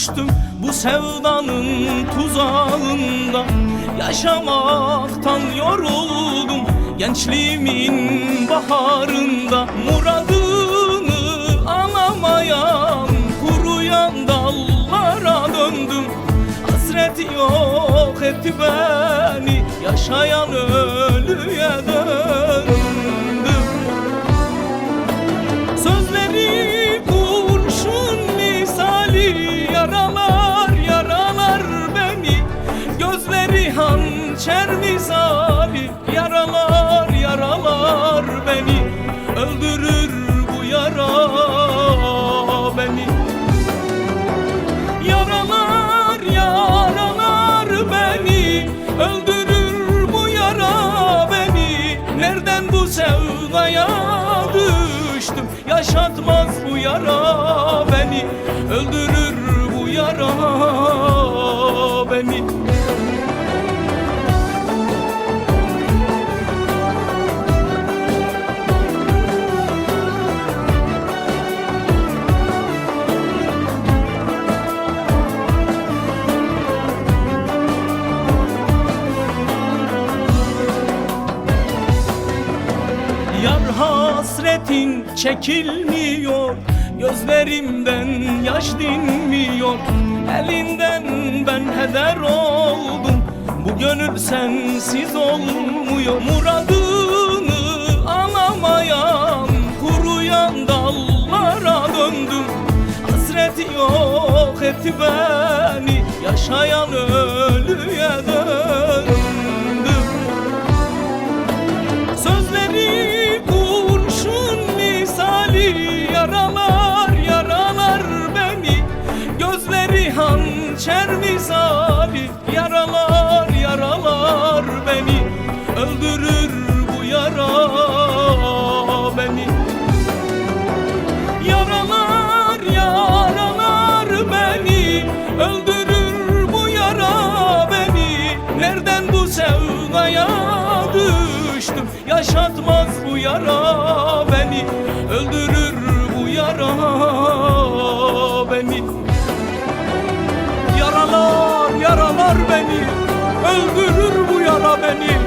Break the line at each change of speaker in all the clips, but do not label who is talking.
düştüm bu sevdanın tuzağında. Yaşamaktan yoruldum gençliğimin baharında. Muradını alamayan kuruyan dallara döndüm. Hasret yok etti beni, yaşayan ölüye döndüm. Sözleri kurşun misali, yaralar yaralar beni. Gözleri hançer misali, yaralar yaralar beni. Öldürür bu yara beni. Yaralar yaralar beni, öldürür bu yara beni. Nereden bu sevdaya düştüm, yaşatmaz bu yara beni. Öldürür bu yara beni. Yar hasretin çekilmiyor, gözlerimden yaş dinmiyor. Elinden ben heder oldum, bu gönül sensiz olmuyor. Muradını alamayan kuruyan dallara döndüm. Hasret yok etti beni, yaşayan ölüye döndüm. Sözleri kurşun misali, yaralar yaralar beni. Gözleri hançer misali, yaralar yaralar beni. Öldürür bu yara beni. Yaralar yaralar beni, öldürür bu yara beni. Nereden bu sevdaya düştüm, yaşatmaz bu yara beni. Öldürür bu yara beni. Yaralar yaralar beni, öldürür bu yara beni.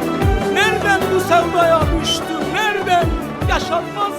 Nereden bu sevdaya düştüm, nereden yaşatmaz